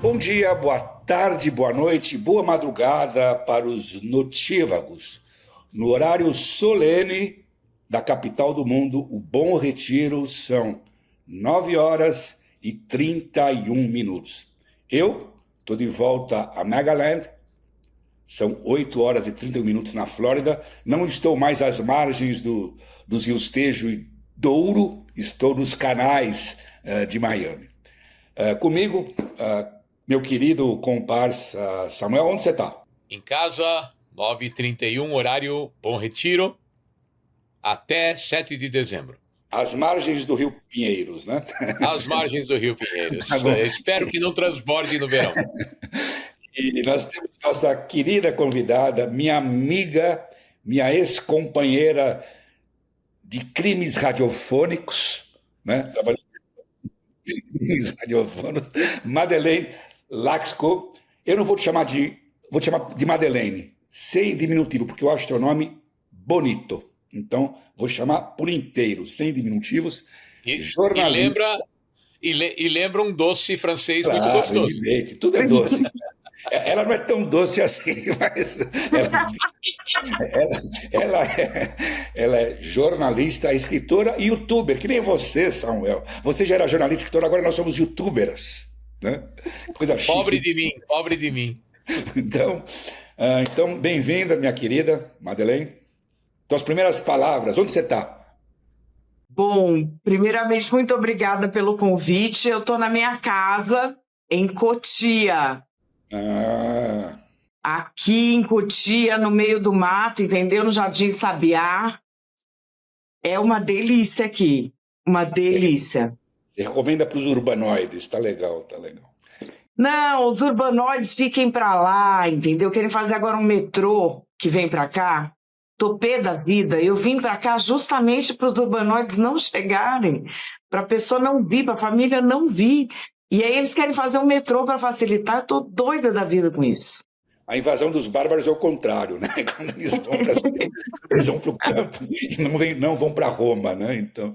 Bom dia, boa tarde, boa noite, boa madrugada para os notívagos. No horário solene da capital do mundo, o Bom Retiro, são 9h31. Eu estou de volta a Nagaland, são 8h31 na Flórida. Não estou mais às margens dos rios Tejo e Douro, estou nos canais de Miami. Comigo, meu querido comparsa Samuel, onde você está? Em casa, 9h31, horário Bom Retiro, até 7 de dezembro. Às margens do Rio Pinheiros, né? Às margens do Rio Pinheiros. Tá bom. Espero que não transborde no verão. E nós temos nossa querida convidada, minha amiga, minha ex-companheira de crimes radiofônicos, né? Trabalhando em crimes radiofônicos, Madeleine Laxco. Eu não vou te chamar vou te chamar de Madeleine, sem diminutivo, porque eu acho teu nome bonito. Então, vou chamar por inteiro, sem diminutivos. Jornalista. E lembra um doce francês muito Claro, gostoso. evidente, tudo é doce. Ela não é tão doce assim, mas ela é jornalista, escritora e youtuber, que nem você, Samuel. Você já era jornalista, escritora, agora nós somos youtubers, né? Coisa chique. Pobre de mim. Então, bem-vinda, minha querida Madeleine. Tuas primeiras palavras, onde você está? Bom, primeiramente, muito obrigada pelo convite. Eu estou na minha casa, em Cotia. Aqui em Cotia, no meio do mato, entendeu? No Jardim Sabiá. É uma delícia aqui, uma delícia. Você recomenda para os urbanoides, tá legal, tá legal. Não, os urbanoides fiquem para lá, entendeu? Querem fazer agora um metrô que vem para cá. Tô pé da vida. Eu vim para cá justamente para os urbanoides não chegarem, para a pessoa não vir, para a família não vir. E aí eles querem fazer um metrô para facilitar. Eu tô doida da vida com isso. A invasão dos bárbaros é o contrário, né? Quando eles vão para cima, eles vão para o campo e não vão para Roma, né? Então,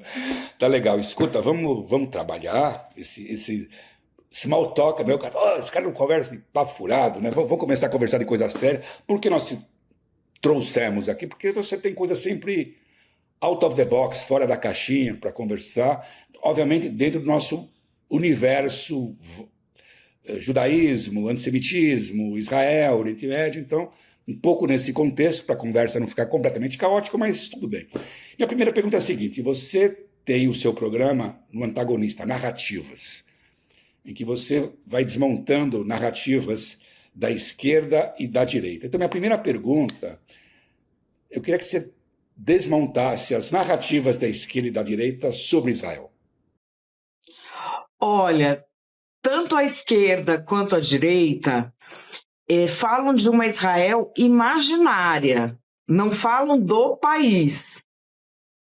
tá legal. Escuta, vamos trabalhar esse small talk, meu cara. Esse cara não conversa de papo furado, né? Vamos começar a conversar de coisa séria. Por que nós trouxemos aqui? Porque você tem coisa sempre out of the box, fora da caixinha, para conversar, obviamente dentro do nosso universo, judaísmo, antissemitismo, Israel, Oriente Médio. Então, um pouco nesse contexto, para a conversa não ficar completamente caótica, mas tudo bem. E a primeira pergunta é a seguinte: você tem o seu programa no Antagonista, Narrativas, em que você vai desmontando narrativas da esquerda e da direita. Então, minha primeira pergunta, eu queria que você desmontasse as narrativas da esquerda e da direita sobre Israel. Olha, tanto a esquerda quanto a direita falam de uma Israel imaginária, não falam do país.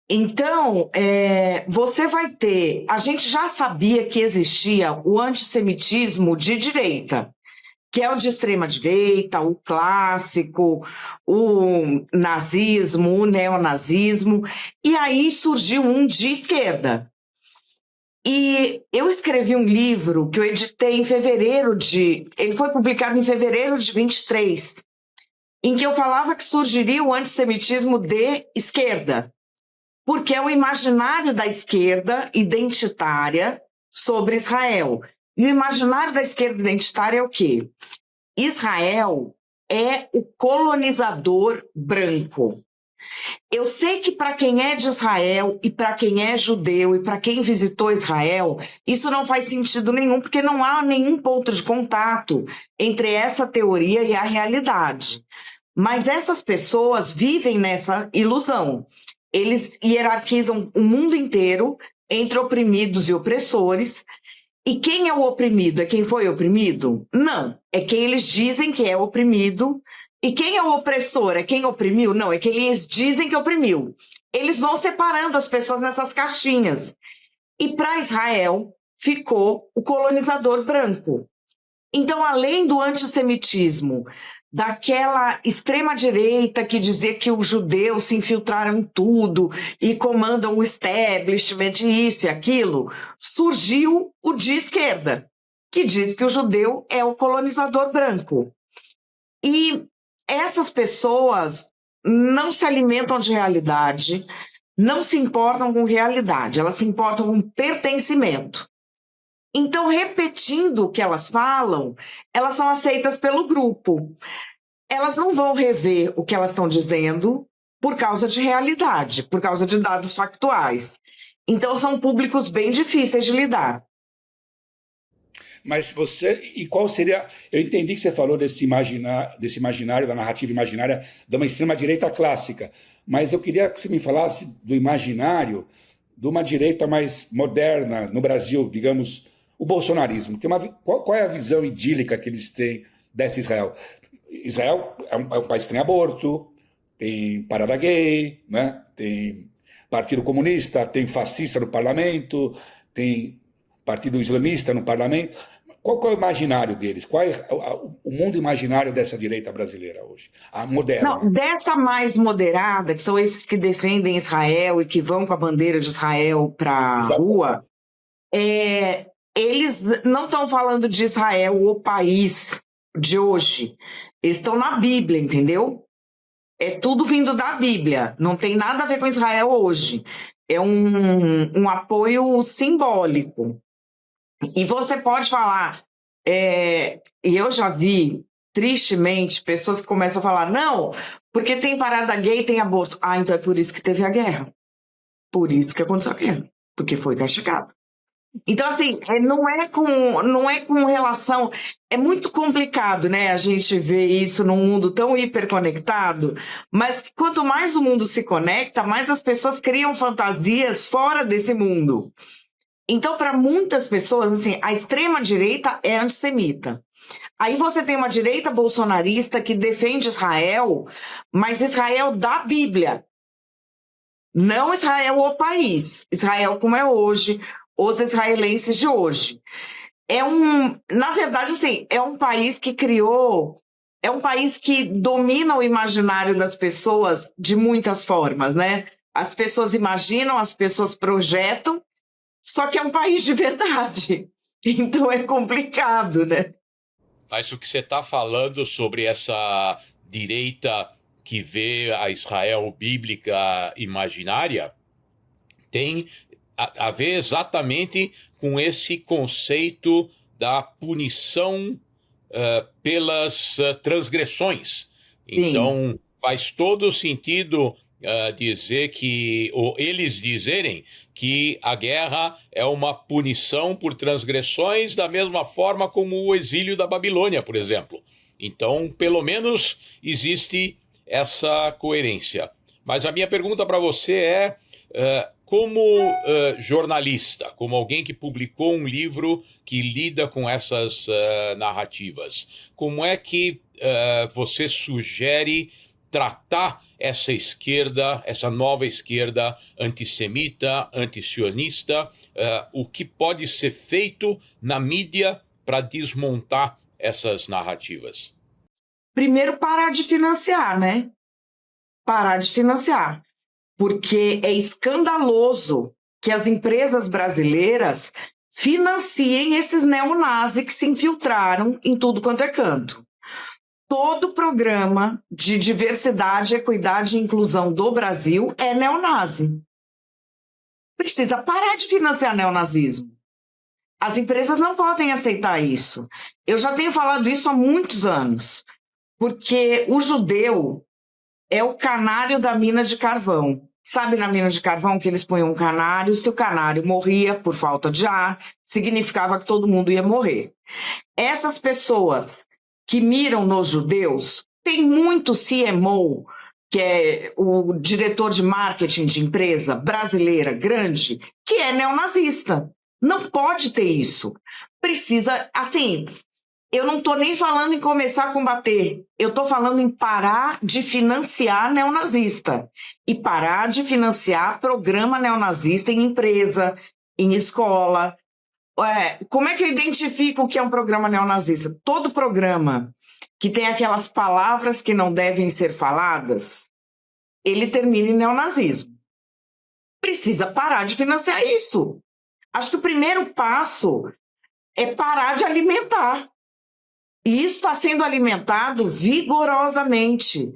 Então, você vai ter... A gente já sabia que existia o antissemitismo de direita, que é o de extrema-direita, o clássico, o nazismo, o neonazismo, e aí surgiu um de esquerda. E eu escrevi um livro que eu editei em fevereiro ele foi publicado em fevereiro de 23, em que eu falava que surgiria o antissemitismo de esquerda, porque é o imaginário da esquerda identitária sobre Israel. E o imaginário da esquerda identitária é o quê? Israel é o colonizador branco. Eu sei que para quem é de Israel e para quem é judeu e para quem visitou Israel, isso não faz sentido nenhum, porque não há nenhum ponto de contato entre essa teoria e a realidade. Mas essas pessoas vivem nessa ilusão. Eles hierarquizam o mundo inteiro entre oprimidos e opressores. E quem é o oprimido? É quem foi oprimido? Não. É quem eles dizem que é oprimido. E quem é o opressor? É quem oprimiu? Não, é quem eles dizem que oprimiu. Eles vão separando as pessoas nessas caixinhas. E para Israel ficou o colonizador branco. Então, além do antissemitismo, daquela extrema-direita que dizia que os judeus se infiltraram em tudo e comandam o establishment, isso e aquilo, surgiu o de esquerda, que diz que o judeu é o colonizador branco. E essas pessoas não se alimentam de realidade, não se importam com realidade, elas se importam com pertencimento. Então, repetindo o que elas falam, elas são aceitas pelo grupo. Elas não vão rever o que elas estão dizendo por causa de realidade, por causa de dados factuais. Então, são públicos bem difíceis de lidar. Mas e qual seria... Eu entendi que você falou desse imaginário, da narrativa imaginária, de uma extrema-direita clássica, mas eu queria que você me falasse do imaginário de uma direita mais moderna no Brasil, digamos, o bolsonarismo. Qual é a visão idílica que eles têm dessa Israel? Israel é um país que tem aborto, tem parada gay, né? Tem partido comunista, tem fascista no parlamento, tem partido islamista no parlamento. Qual é o imaginário deles? Qual é o mundo imaginário dessa direita brasileira hoje? A moderna. Não, dessa mais moderada, que são esses que defendem Israel e que vão com a bandeira de Israel para a rua, eles não estão falando de Israel, o país de hoje. Eles estão na Bíblia, entendeu? É tudo vindo da Bíblia. Não tem nada a ver com Israel hoje. É um apoio simbólico. E você pode falar... e eu já vi, tristemente, pessoas que começam a falar, não, porque tem parada gay, tem aborto. Ah, então é por isso que teve a guerra. Por isso que aconteceu a guerra. Porque foi castigado. Então, assim, não é com relação... É muito complicado, né, a gente ver isso num mundo tão hiperconectado, mas quanto mais o mundo se conecta, mais as pessoas criam fantasias fora desse mundo. Então, para muitas pessoas, assim, a extrema-direita é antissemita. Aí você tem uma direita bolsonarista que defende Israel, mas Israel da Bíblia. Não Israel o país. Israel como é hoje, os israelenses de hoje. Na verdade, assim, é um país que criou... É um país que domina o imaginário das pessoas de muitas formas, né? As pessoas imaginam, as pessoas projetam, só que é um país de verdade. Então é complicado, né? Mas o que você está falando sobre essa direita que vê a Israel bíblica imaginária tem a ver exatamente com esse conceito da punição pelas transgressões. Então, sim, faz todo sentido dizer que, ou eles dizerem que a guerra é uma punição por transgressões da mesma forma como o exílio da Babilônia, por exemplo. Então, pelo menos existe essa coerência. Mas a minha pergunta para você é, como jornalista, como alguém que publicou um livro que lida com essas narrativas, como é que você sugere tratar essa esquerda, essa nova esquerda antissemita, antisionista, o que pode ser feito na mídia para desmontar essas narrativas? Primeiro, parar de financiar, né? Parar de financiar. Porque é escandaloso que as empresas brasileiras financiem esses neonazis que se infiltraram em tudo quanto é canto. Todo programa de diversidade, equidade e inclusão do Brasil é neonazi. Precisa parar de financiar neonazismo. As empresas não podem aceitar isso. Eu já tenho falado isso há muitos anos, porque o judeu é o canário da mina de carvão. Sabe, na mina de carvão que eles punham um canário, se o canário morria por falta de ar, significava que todo mundo ia morrer. Essas pessoas que miram nos judeus, tem muito CMO, que é o diretor de marketing de empresa brasileira grande, que é neonazista. Não pode ter isso. Precisa, assim, eu não estou nem falando em começar a combater, eu estou falando em parar de financiar neonazista e parar de financiar programa neonazista em empresa, em escola. como é que eu identifico o que é um programa neonazista? Todo programa que tem aquelas palavras que não devem ser faladas, ele termina em neonazismo. Precisa parar de financiar isso. Acho que o primeiro passo é parar de alimentar. E isso está sendo alimentado vigorosamente,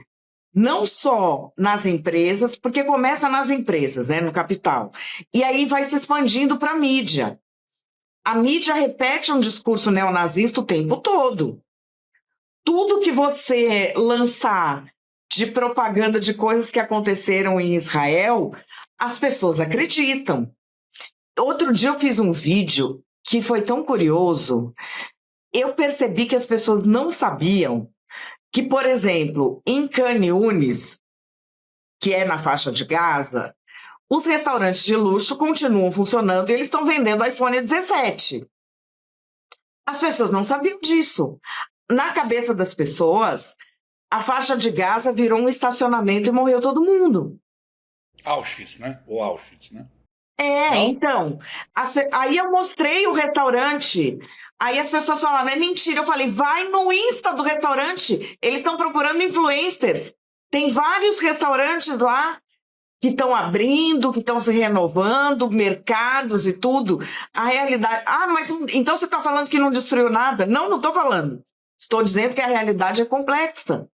não só nas empresas, porque começa nas empresas, né, no capital, e aí vai se expandindo para a mídia. A mídia repete um discurso neonazista o tempo todo. Tudo que você lançar de propaganda de coisas que aconteceram em Israel, as pessoas acreditam. Outro dia eu fiz um vídeo que foi tão curioso. Eu percebi que as pessoas não sabiam que, por exemplo, em Khan Yunis, que é na faixa de Gaza, os restaurantes de luxo continuam funcionando e eles estão vendendo iPhone 17. As pessoas não sabiam disso. Na cabeça das pessoas, a faixa de Gaza virou um estacionamento e morreu todo mundo. Auschwitz, né? Ou Auschwitz, né? Não? Então, aí eu mostrei o restaurante, aí as pessoas falaram, é mentira. Eu falei, vai no Insta do restaurante, eles estão procurando influencers. Tem vários restaurantes lá que estão abrindo, que estão se renovando, mercados e tudo. A realidade... mas então você está falando que não destruiu nada? Não estou falando. Estou dizendo que a realidade é complexa.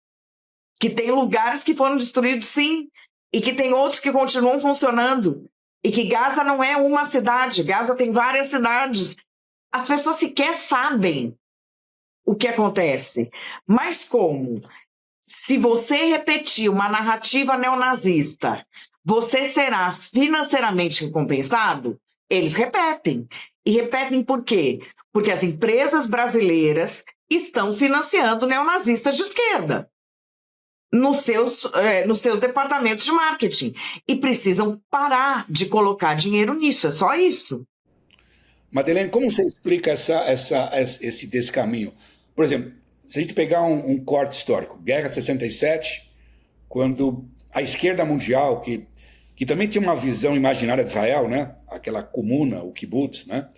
Que tem lugares que foram destruídos, sim, e que tem outros que continuam funcionando. E que Gaza não é uma cidade, Gaza tem várias cidades. As pessoas sequer sabem o que acontece. Mas como? Se você repetir uma narrativa neonazista, você será financeiramente recompensado? Eles repetem. E repetem por quê? Porque as empresas brasileiras estão financiando neonazistas de esquerda nos seus departamentos de marketing. E precisam parar de colocar dinheiro nisso, é só isso. Madeleine, como você explica esse desse caminho? Por exemplo, se a gente pegar um corte histórico, Guerra de 67, quando a esquerda mundial, que também tinha uma visão imaginária de Israel, né? Aquela comuna, o kibbutz, né?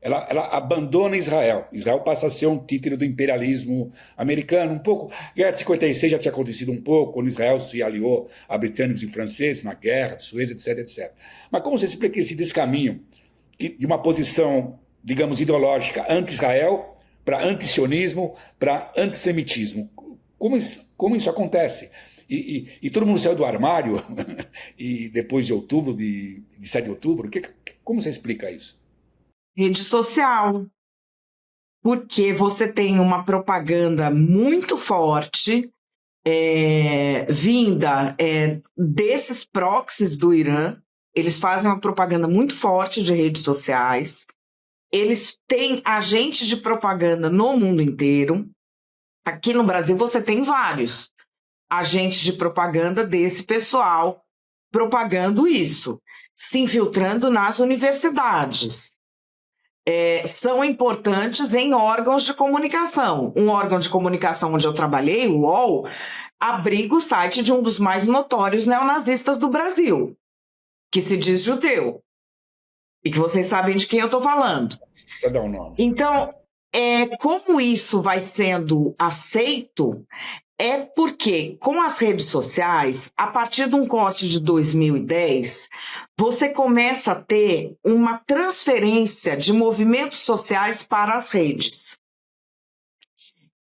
Ela abandona Israel. Israel passa a ser um títere do imperialismo americano, um pouco. A Guerra de 56 já tinha acontecido um pouco, quando Israel se aliou a britânicos e franceses na Guerra de Suez, etc, etc. Mas como você explica esse descaminho de uma posição, digamos, ideológica anti-Israel para anti-sionismo, para antissemitismo? Como isso acontece? E todo mundo saiu do armário e depois de outubro, de 7 de outubro? Como você explica isso? Rede social. Porque você tem uma propaganda muito forte vinda desses proxies do Irã. Eles fazem uma propaganda muito forte de redes sociais. Eles têm agentes de propaganda no mundo inteiro. Aqui no Brasil você tem vários agentes de propaganda desse pessoal propagando isso, se infiltrando nas universidades. São importantes em órgãos de comunicação. Um órgão de comunicação onde eu trabalhei, o UOL, abriga o site de um dos mais notórios neonazistas do Brasil, que se diz judeu. E que vocês sabem de quem eu estou falando. Vou dar um nome. Então, como isso vai sendo aceito, é porque, com as redes sociais, a partir de um corte de 2010, você começa a ter uma transferência de movimentos sociais para as redes.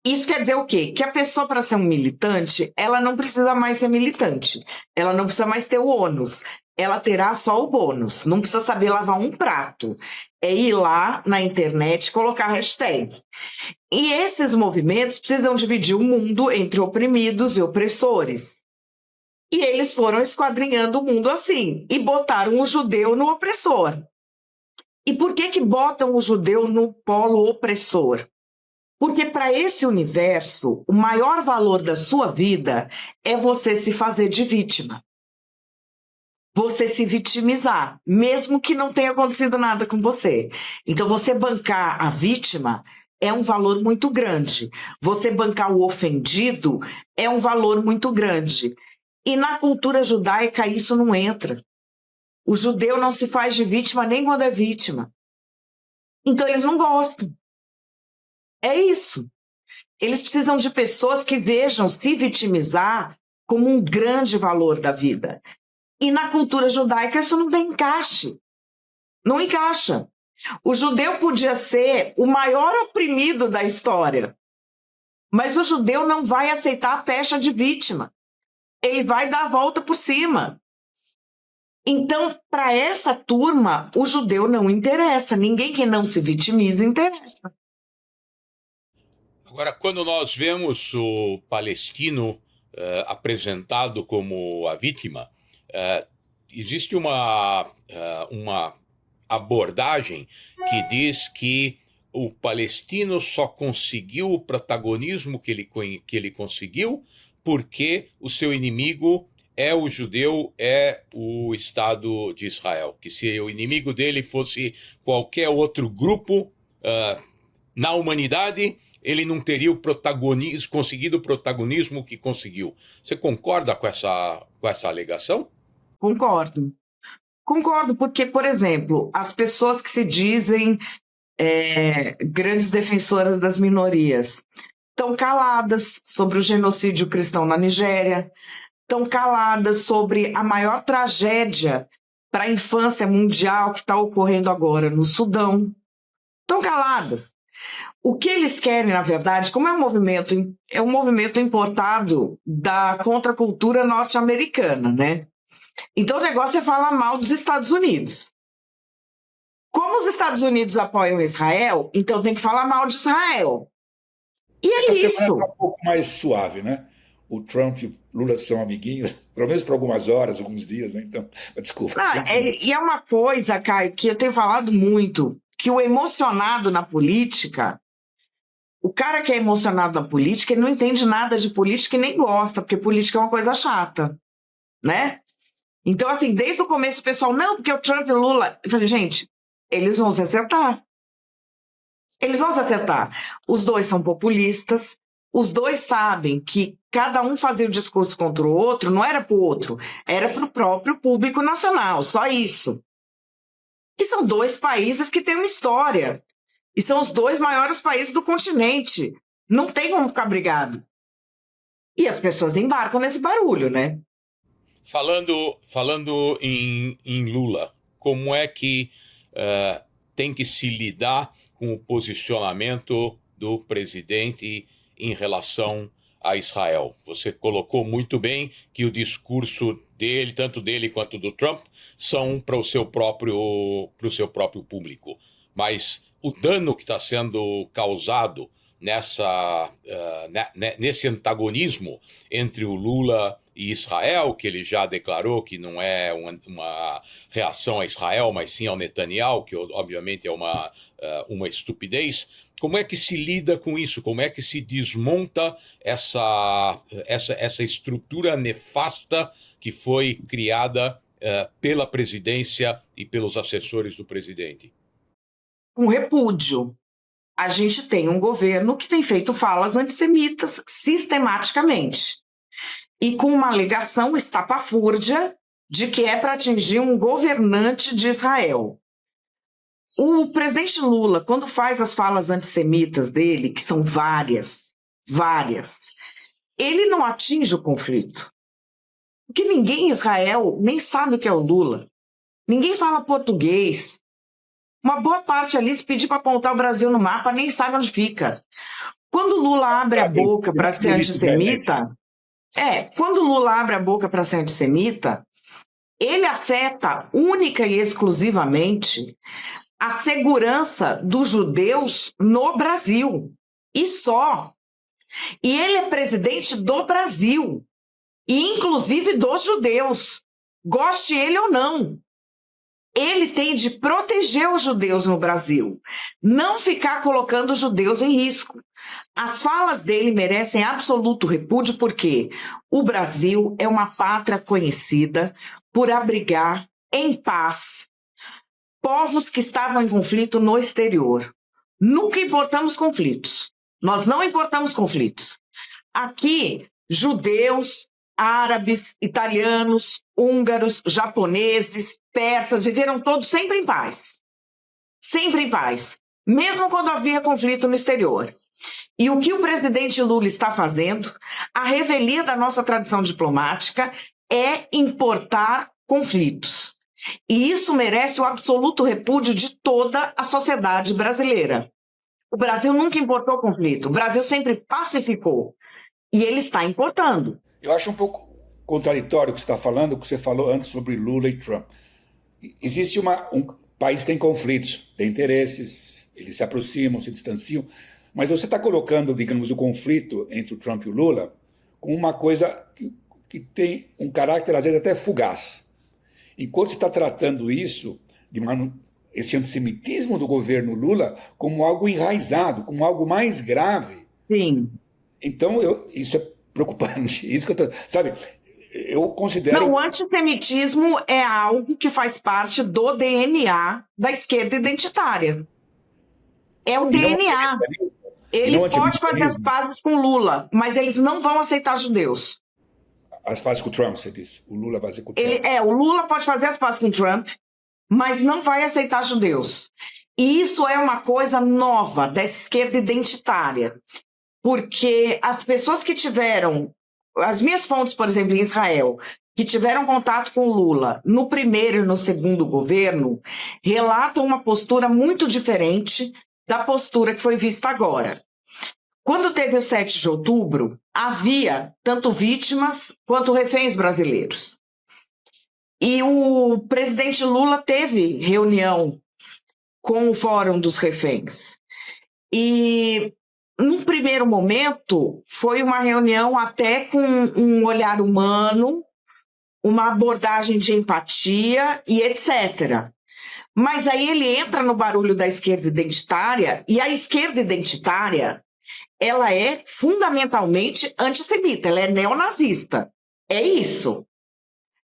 Isso quer dizer o quê? Que a pessoa, para ser um militante, ela não precisa mais ser militante. Ela não precisa mais ter o ônus. Ela terá só o bônus. Não precisa saber lavar um prato. É ir lá na internet e colocar hashtag. E esses movimentos precisam dividir o mundo entre oprimidos e opressores. E eles foram esquadrinhando o mundo assim. E botaram o judeu no opressor. E por que botam o judeu no polo opressor? Porque para esse universo, o maior valor da sua vida é você se fazer de vítima. Você se vitimizar, mesmo que não tenha acontecido nada com você. Então, você bancar a vítima é um valor muito grande. Você bancar o ofendido é um valor muito grande. E na cultura judaica isso não entra. O judeu não se faz de vítima nem quando é vítima. Então eles não gostam. É isso. Eles precisam de pessoas que vejam se vitimizar como um grande valor da vida. E na cultura judaica isso não tem encaixe. Não encaixa. O judeu podia ser o maior oprimido da história, mas o judeu não vai aceitar a pecha de vítima. Ele vai dar a volta por cima. Então, para essa turma, o judeu não interessa. Ninguém que não se vitimiza interessa. Agora, quando nós vemos o palestino apresentado como a vítima, existe uma abordagem que diz que o palestino só conseguiu o protagonismo que ele conseguiu porque o seu inimigo é o judeu, é o Estado de Israel. Que se o inimigo dele fosse qualquer outro grupo na humanidade, ele não teria conseguido o protagonismo que conseguiu. Você concorda com essa alegação? Concordo. Concordo, porque, por exemplo, as pessoas que se dizem grandes defensoras das minorias estão caladas sobre o genocídio cristão na Nigéria, estão caladas sobre a maior tragédia para a infância mundial que está ocorrendo agora no Sudão. Estão caladas. O que eles querem, na verdade, como é um movimento importado da contracultura norte-americana, né? Então o negócio é falar mal dos Estados Unidos. Como os Estados Unidos apoiam Israel, então tem que falar mal de Israel. E é Essa isso. semana está um pouco mais suave, né? O Trump e o Lula são amiguinhos, pelo menos por algumas horas, alguns dias, né? Então, desculpa. E é uma coisa, Caio, que eu tenho falado muito, que o emocionado na política, o cara que é emocionado na política, ele não entende nada de política e nem gosta, porque política é uma coisa chata, né? Então, assim, desde o começo o pessoal, não, porque o Trump e o Lula... Eu falei, gente, eles vão se acertar. Eles vão se acertar. Os dois são populistas, os dois sabem que cada um fazia o discurso contra o outro, não era para o outro, era para o próprio público nacional, só isso. E são dois países que têm uma história. E são os dois maiores países do continente. Não tem como ficar brigado. E as pessoas embarcam nesse barulho, né? Falando em Lula, como é que tem que se lidar com o posicionamento do presidente em relação a Israel? Você colocou muito bem que o discurso dele, tanto dele quanto do Trump, são para o seu próprio público. Mas o dano que está sendo causado nesse antagonismo entre o Lula e Israel, que ele já declarou que não é uma reação a Israel, mas sim ao Netanyahu, que obviamente é uma estupidez. Como é que se lida com isso? Como é que se desmonta essa estrutura nefasta que foi criada pela presidência e pelos assessores do presidente? Com repúdio. A gente tem um governo que tem feito falas antissemitas sistematicamente. E com uma alegação estapafúrdia de que é para atingir um governante de Israel. O presidente Lula, quando faz as falas antissemitas dele, que são várias, ele não atinge o conflito. Porque ninguém em Israel nem sabe o que é o Lula. Ninguém fala português. Uma boa parte ali, se pedir para apontar o Brasil no mapa, nem sabe onde fica. Quando o Lula abre a boca para ser antissemita... quando o Lula abre a boca para ser antissemita, ele afeta única e exclusivamente a segurança dos judeus no Brasil. E só. E ele é presidente do Brasil. E inclusive dos judeus. Goste ele ou não. Ele tem de proteger os judeus no Brasil. Não ficar colocando os judeus em risco. As falas dele merecem absoluto repúdio porque o Brasil é uma pátria conhecida por abrigar em paz povos que estavam em conflito no exterior. Nunca importamos conflitos. Nós não importamos conflitos. Aqui, judeus, árabes, italianos, húngaros, japoneses, persas, viveram todos sempre em paz. Sempre em paz. mesmo quando havia conflito no exterior. E o que o presidente Lula está fazendo, a revelia da nossa tradição diplomática, é importar conflitos. E isso merece o absoluto repúdio de toda a sociedade brasileira. O Brasil nunca importou conflito, o Brasil sempre pacificou. E ele está importando. Eu acho um pouco contraditório o que você está falando, o que você falou antes sobre Lula e Trump. Existe um país tem conflitos, tem interesses, eles se aproximam, se distanciam, mas você está colocando, digamos, o conflito entre o Trump e o Lula como uma coisa que tem um caráter, às vezes, até fugaz. Enquanto você está tratando isso, esse antissemitismo do governo Lula, como algo enraizado, como algo mais grave. Sim. Então, isso é preocupante. Isso que sabe, eu considero... Não, o antissemitismo é algo que faz parte do DNA da esquerda identitária. É o DNA. Ele pode fazer as pazes com Lula, mas eles não vão aceitar judeus. As pazes com o Trump, você disse. O Lula vai fazer com o Trump. O Lula pode fazer as pazes com o Trump, mas não vai aceitar judeus. E isso é uma coisa nova dessa esquerda identitária. Porque as pessoas que tiveram... As minhas fontes, por exemplo, em Israel, que tiveram contato com o Lula no primeiro e no segundo governo, relatam uma postura muito diferente da postura que foi vista agora. Quando teve o 7 de outubro, havia tanto vítimas quanto reféns brasileiros. E o presidente Lula teve reunião com o Fórum dos Reféns. E, num primeiro momento, foi uma reunião até com um olhar humano, uma abordagem de empatia e etc. Mas aí ele entra no barulho da esquerda identitária, e a esquerda identitária, ela é fundamentalmente antissemita, ela é neonazista. É isso.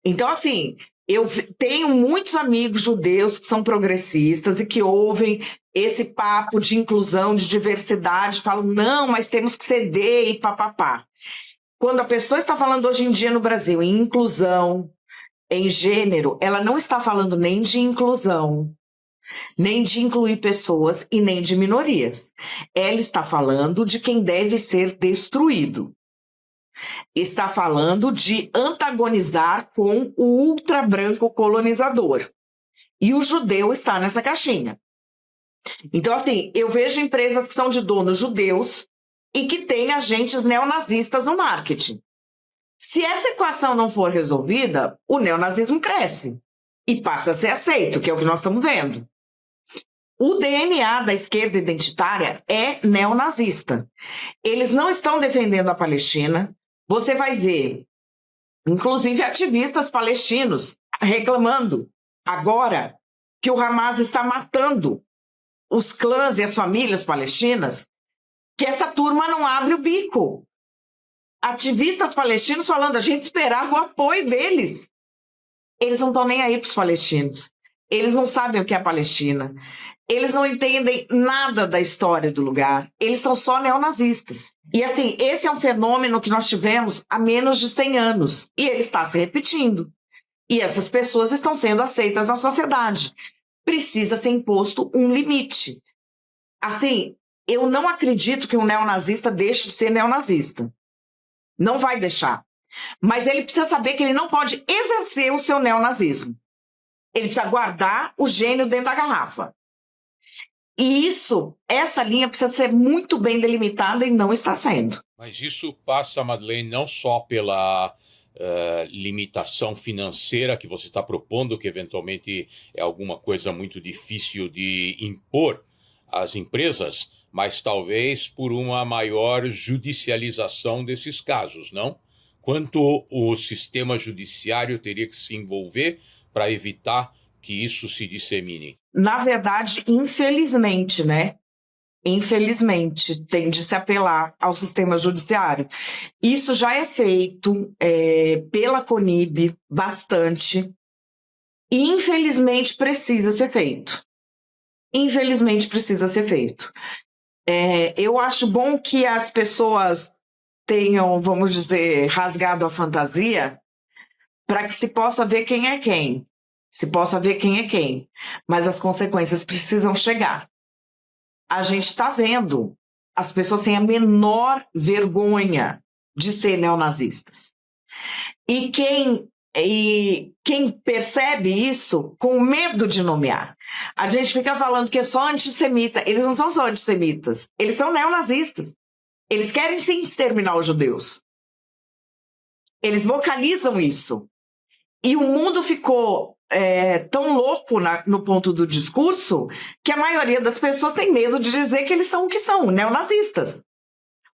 Então, assim, eu tenho muitos amigos judeus que são progressistas e que ouvem esse papo de inclusão, de diversidade, falam, não, mas temos que ceder e papapá. Quando a pessoa está falando hoje em dia no Brasil em inclusão, em gênero, ela não está falando nem de inclusão, nem de incluir pessoas e nem de minorias. Ela está falando de quem deve ser destruído. Está falando de antagonizar com o ultrabranco colonizador. E o judeu está nessa caixinha. Então, assim, eu vejo empresas que são de donos judeus e que têm agentes neonazistas no marketing. Se essa equação não for resolvida, o neonazismo cresce e passa a ser aceito, que é o que nós estamos vendo. O DNA da esquerda identitária é neonazista. Eles não estão defendendo a Palestina. Você vai ver, inclusive, ativistas palestinos reclamando agora que o Hamas está matando os clãs e as famílias palestinas, que essa turma não abre o bico. Ativistas palestinos falando, a gente esperava o apoio deles. Eles não estão nem aí para os palestinos. Eles não sabem o que é a Palestina. Eles não entendem nada da história do lugar. Eles são só neonazistas. E assim, esse é um fenômeno que nós tivemos há menos de 100 anos. E ele está se repetindo. E essas pessoas estão sendo aceitas na sociedade. Precisa ser imposto um limite. Assim, eu não acredito que um neonazista deixe de ser neonazista. Não vai deixar. Mas ele precisa saber que ele não pode exercer o seu neonazismo. Ele precisa guardar o gênio dentro da garrafa. E essa linha precisa ser muito bem delimitada e não está sendo. Mas isso passa, Madeleine, não só pela limitação financeira que você está propondo, que eventualmente é alguma coisa muito difícil de impor às empresas, mas talvez por uma maior judicialização desses casos, não? Quanto o sistema judiciário teria que se envolver para evitar que isso se dissemine? Na verdade, infelizmente, né? Infelizmente, tem de se apelar ao sistema judiciário. Isso já é feito pela CONIB bastante e, infelizmente, precisa ser feito. Infelizmente, precisa ser feito. Eu acho bom que as pessoas tenham, vamos dizer, rasgado a fantasia para que se possa ver quem é quem. Se possa ver quem é quem. Mas as consequências precisam chegar. a gente está vendo as pessoas sem a menor vergonha de ser neonazistas. E quem percebe isso com medo de nomear. A gente fica falando que é só antissemita. Eles não são só antissemitas, eles são neonazistas. Eles querem sim exterminar os judeus. Eles vocalizam isso. E o mundo ficou tão louco no ponto do discurso que a maioria das pessoas tem medo de dizer que eles são o que são, neonazistas.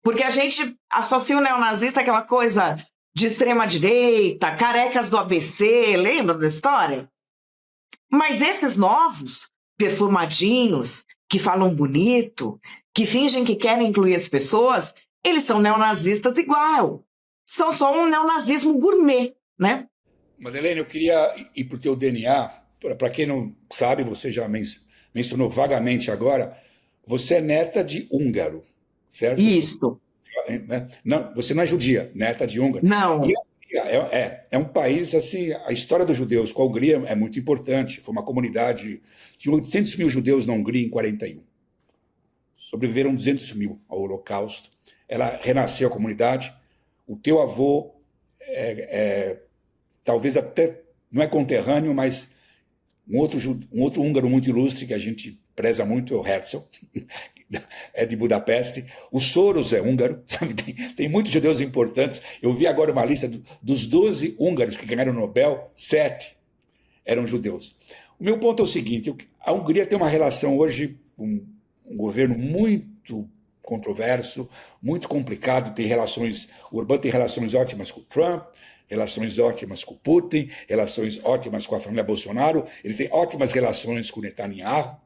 Porque a gente associa o neonazista àquela coisa de extrema-direita, carecas do ABC, lembra da história? Mas esses novos, perfumadinhos, que falam bonito, que fingem que querem incluir as pessoas, eles são neonazistas igual. São só um neonazismo gourmet, né? Madeleine, eu queria ir para o teu DNA. Para quem não sabe, você já mencionou vagamente agora, você é neta de húngaro, certo? Isso. Não, você não é judia, neta de húngaro. Não. E é um país, assim, a história dos judeus com a Hungria é muito importante. Foi uma comunidade de 800 mil judeus na Hungria em 41. Sobreviveram 200 mil ao Holocausto. Ela renasceu a comunidade. O teu avô talvez até não é conterrâneo, mas um outro húngaro muito ilustre que a gente preza muito é o Herzl, é de Budapeste. O Soros é húngaro, sabe? Tem muitos judeus importantes. Eu vi agora uma lista dos 12 húngaros que ganharam o Nobel, 7 eram judeus. O meu ponto é o seguinte, a Hungria tem uma relação hoje com um governo muito controverso, muito complicado, o Orbán tem relações ótimas com o Trump, relações ótimas com o Putin, relações ótimas com a família Bolsonaro, ele tem ótimas relações com o Netanyahu,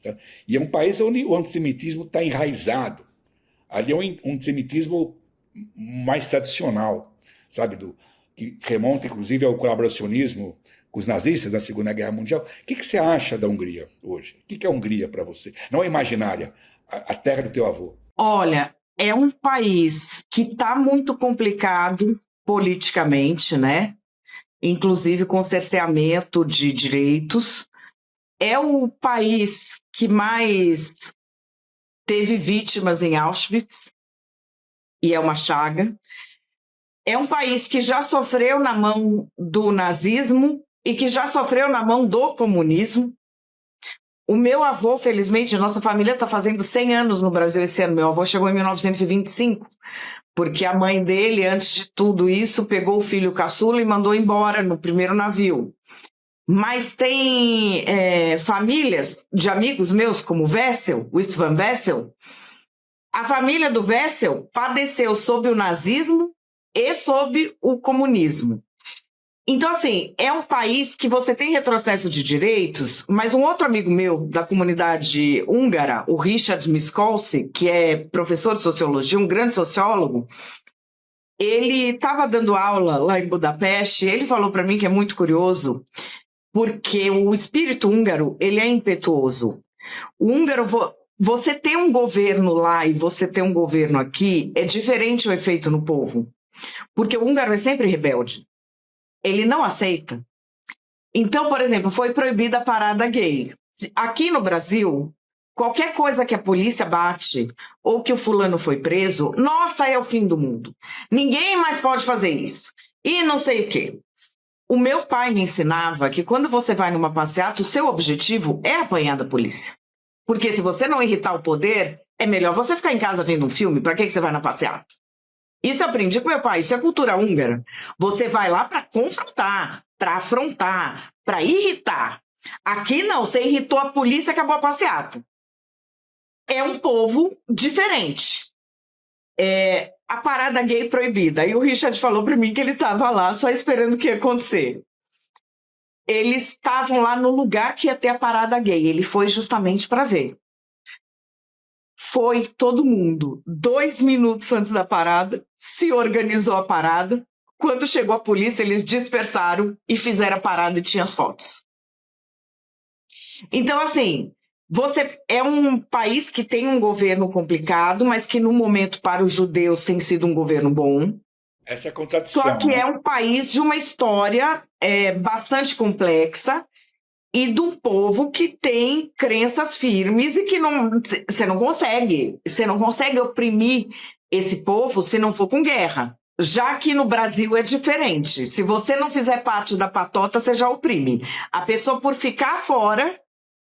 tá? E é um país onde o antissemitismo está enraizado. Ali é um antissemitismo mais tradicional, sabe, que remonta inclusive ao colaboracionismo com os nazistas na Segunda Guerra Mundial. O que você acha da Hungria hoje? O que é a Hungria para você? Não é imaginária, a terra do teu avô. Olha, é um país que está muito complicado politicamente, né? Inclusive com cerceamento de direitos. É o país que mais teve vítimas em Auschwitz, e é uma chaga. É um país que já sofreu na mão do nazismo e que já sofreu na mão do comunismo. O meu avô, felizmente, a nossa família está fazendo 100 anos no Brasil esse ano. Meu avô chegou em 1925. Porque a mãe dele, antes de tudo isso, pegou o filho caçula e mandou embora no primeiro navio. Mas tem famílias de amigos meus, como o Istvan Wessel. A família do Wessel padeceu sob o nazismo e sob o comunismo. Então, assim, é um país que você tem retrocesso de direitos, mas um outro amigo meu da comunidade húngara, o Richard Miskolci, que é professor de sociologia, um grande sociólogo, ele estava dando aula lá em Budapeste, ele falou para mim que é muito curioso, porque o espírito húngaro, ele é impetuoso. O húngaro, você tem um governo lá e você tem um governo aqui, é diferente o efeito no povo, porque o húngaro é sempre rebelde. Ele não aceita. Então, por exemplo, foi proibida a parada gay. Aqui no Brasil, qualquer coisa que a polícia bate ou que o fulano foi preso, nossa, é o fim do mundo. Ninguém mais pode fazer isso. E não sei o quê. O meu pai me ensinava que quando você vai numa passeata, o seu objetivo é apanhar da polícia. Porque se você não irritar o poder, é melhor você ficar em casa vendo um filme. Para que você vai na passeata? Isso eu aprendi com meu pai, isso é cultura húngara. Você vai lá para confrontar, para afrontar, para irritar. Aqui não, você irritou a polícia, acabou a passeata. É um povo diferente. A parada gay proibida. E o Richard falou para mim que ele estava lá só esperando o que ia acontecer. Eles estavam lá no lugar que ia ter a parada gay. Ele foi justamente para ver. Foi todo mundo. 2 minutos antes da parada, se organizou a parada. Quando chegou a polícia, eles dispersaram e fizeram a parada e tinha as fotos. Então, assim, você é um país que tem um governo complicado, mas que no momento para os judeus tem sido um governo bom. Essa é a contradição. Só que é um país de uma história bastante complexa e de um povo que tem crenças firmes e que você não consegue oprimir esse povo se não for com guerra. Já que no Brasil é diferente. Se você não fizer parte da patota, você já oprime. A pessoa, por ficar fora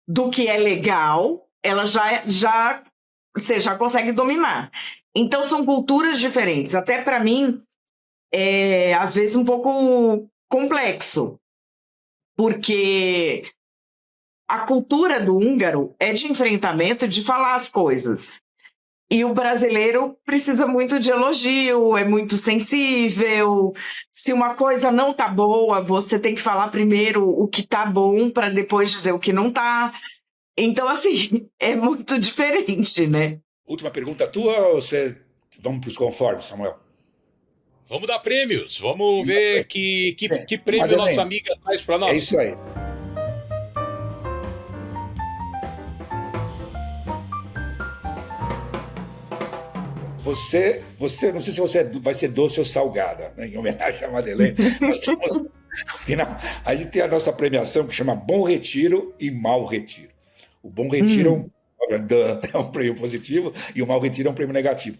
do que é legal, ela você já consegue dominar. Então, são culturas diferentes. Até para mim, é às vezes um pouco complexo, porque a cultura do húngaro é de enfrentamento, de falar as coisas. E o brasileiro precisa muito de elogio, é muito sensível. Se uma coisa não tá boa, você tem que falar primeiro o que tá bom para depois dizer o que não tá. Então, assim, é muito diferente, né? Última pergunta tua ou você... Vamos para os conformes, Samuel? Vamos dar prêmios, vamos ver que prêmio Madeleine, nossa amiga traz para nós. É isso aí. Você, não sei se você vai ser doce ou salgada, né? Em homenagem à Madeleine. Nós temos, afinal, a gente tem a nossa premiação que chama Bom Retiro e Mau Retiro. O Bom Retiro é um prêmio positivo e o Mau Retiro é um prêmio negativo.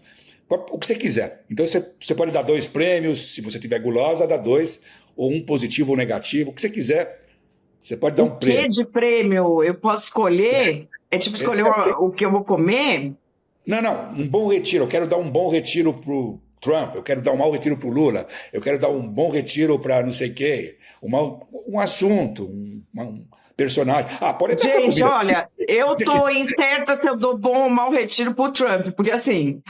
O que você quiser. Então você pode dar 2 prêmios, se você tiver gulosa, dá 2, ou um positivo ou negativo, o que você quiser. Você pode dar um prêmio. O que de prêmio eu posso escolher? É tipo escolher o que eu vou comer? Não, um bom retiro. Eu quero dar um bom retiro pro Trump, eu quero dar um mau retiro pro Lula, eu quero dar um bom retiro para não sei quê, um assunto, um personagem. Pode dar pra Gente, comida. olha, eu tô incerta se eu dou bom ou mau retiro pro Trump, porque assim,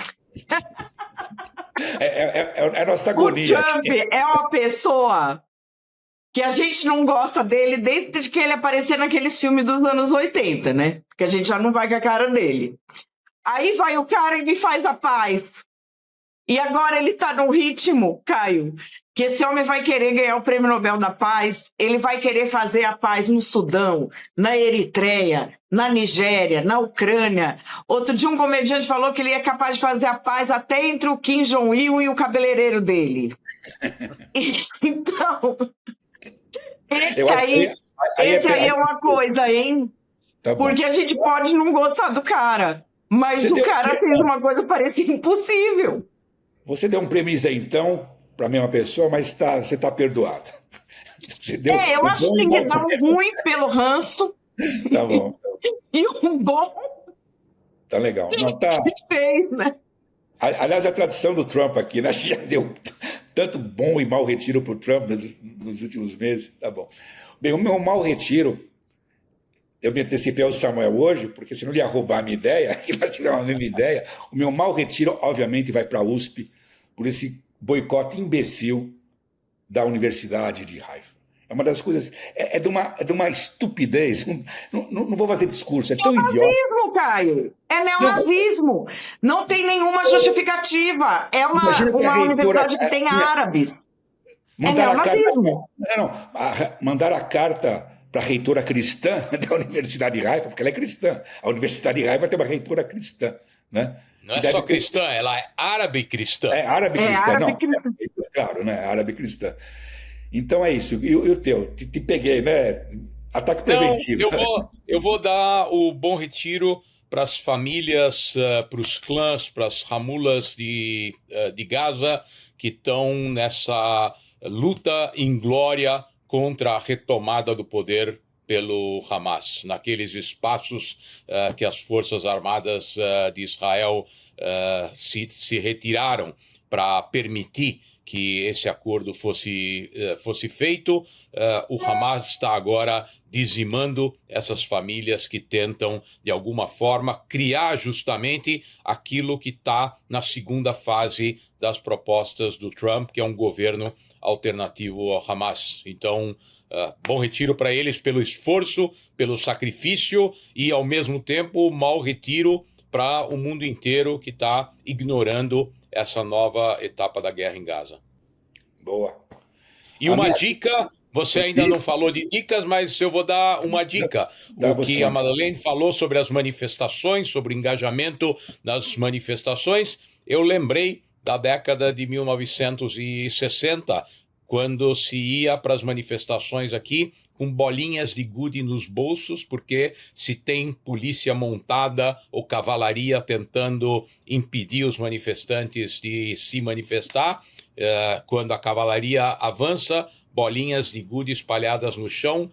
É a nossa o agonia. Trump é uma pessoa que a gente não gosta dele desde que ele apareceu naqueles filmes dos anos 80, né? Que a gente já não vai com a cara dele. Aí vai o cara e me faz a paz. E agora ele tá num ritmo, Caio, que esse homem vai querer ganhar o Prêmio Nobel da Paz, ele vai querer fazer a paz no Sudão, na Eritreia, na Nigéria, na Ucrânia. Outro dia um comediante falou que ele é capaz de fazer a paz até entre o Kim Jong-il e o cabeleireiro dele. Então, esse aí é uma coisa, hein? Tá bom. Porque a gente pode não gostar do cara, mas o cara fez uma coisa que parecia impossível. Você deu um prêmio aí, então, para a mesma pessoa, mas você está perdoada. Eu acho que tem que dar um ruim pelo ranço. Tá bom. E um bom. Tá legal. Não, tá. Fez, né? Aliás, a tradição do Trump aqui, né? Já deu tanto bom e mau retiro para o Trump nos últimos meses. Tá bom. Bem, o meu mau retiro, eu me antecipei ao Samuel hoje, porque senão ele ia roubar a minha ideia, e nós tivemos a mesma ideia. O meu mau retiro, obviamente, vai para a USP, por esse boicote imbecil da Universidade de Haifa. É uma das coisas... É de uma estupidez. Não vou fazer discurso, é tão idiota. É neonazismo, Caio. É neonazismo. Não tem nenhuma justificativa. É uma universidade que tem árabes. É neonazismo. Mandaram a carta para a reitora cristã da Universidade de Haifa, porque ela é cristã. A Universidade de Haifa tem uma reitora cristã, né? Não é só cristã, ela é árabe cristã. É árabe cristã, não. Claro, né? Árabe cristã. Então é isso. E o teu? Te peguei, né? Ataque preventivo. Não, eu vou dar o bom retiro para as famílias, para os clãs, para as ramulas de Gaza que estão nessa luta inglória contra a retomada do poder pelo Hamas, naqueles espaços que as Forças Armadas de Israel se retiraram para permitir que esse acordo fosse feito. O Hamas está agora dizimando essas famílias que tentam, de alguma forma, criar justamente aquilo que está na segunda fase das propostas do Trump, que é um governo alternativo ao Hamas. Então, bom retiro para eles pelo esforço, pelo sacrifício e, ao mesmo tempo, mau retiro para o mundo inteiro que está ignorando essa nova etapa da guerra em Gaza. Boa. E uma dica, você ainda não falou de dicas, mas eu vou dar uma dica. O que a Madeleine falou sobre as manifestações, sobre o engajamento nas manifestações, eu lembrei da década de 1960, quando se ia para as manifestações aqui com bolinhas de gude nos bolsos, porque se tem polícia montada ou cavalaria tentando impedir os manifestantes de se manifestar, quando a cavalaria avança, bolinhas de gude espalhadas no chão,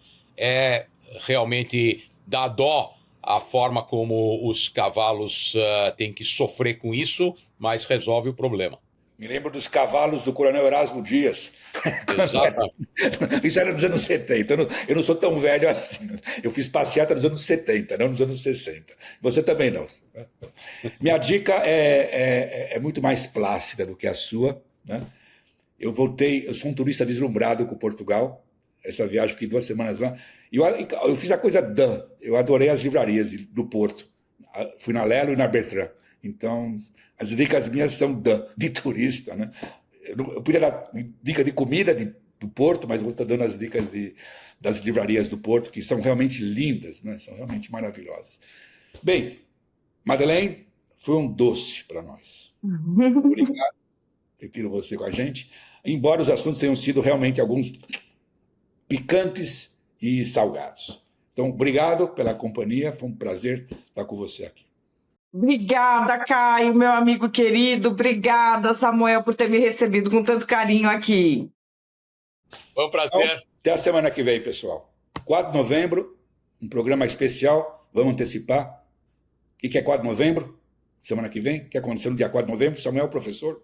realmente dá dó a forma como os cavalos têm que sofrer com isso, mas resolve o problema. Me lembro dos cavalos do Coronel Erasmo Dias. Exato. Isso era nos anos 70. Eu não sou tão velho assim. Eu fiz passeata nos anos 70, não nos anos 60. Você também não. Minha dica é muito mais plácida do que a sua, né? Eu sou um turista deslumbrado com Portugal. Essa viagem, fiquei 2 semanas lá. E eu fiz a coisa eu adorei as livrarias do Porto. Fui na Lelo e na Bertrand. Então, as dicas minhas são de turista, né? Eu podia dar dica de comida do Porto, mas vou estar dando as dicas das livrarias do Porto, que são realmente lindas, né? São realmente maravilhosas. Bem, Madeleine, foi um doce para nós. Obrigado por ter tido você com a gente. Embora os assuntos tenham sido realmente alguns picantes e salgados. Então, obrigado pela companhia, foi um prazer estar com você aqui. Obrigada, Caio, meu amigo querido. Obrigada, Samuel, por ter me recebido com tanto carinho aqui. Foi um prazer. Então, até a semana que vem, pessoal. 4 de novembro, um programa especial. Vamos antecipar. O que é 4 de novembro? Semana que vem? O que aconteceu no dia 4 de novembro? Samuel, professor?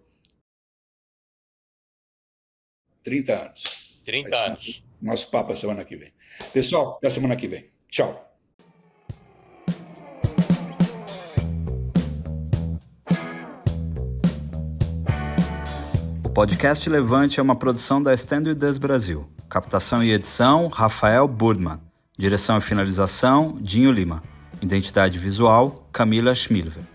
30 anos. 30 anos. Nosso papo a semana que vem. Pessoal, até a semana que vem. Tchau. O podcast Levante é uma produção da Stand With Us Brasil. Captação e edição, Rafael Burdman. Direção e finalização, Dinho Lima. Identidade visual, Camila Schmilver.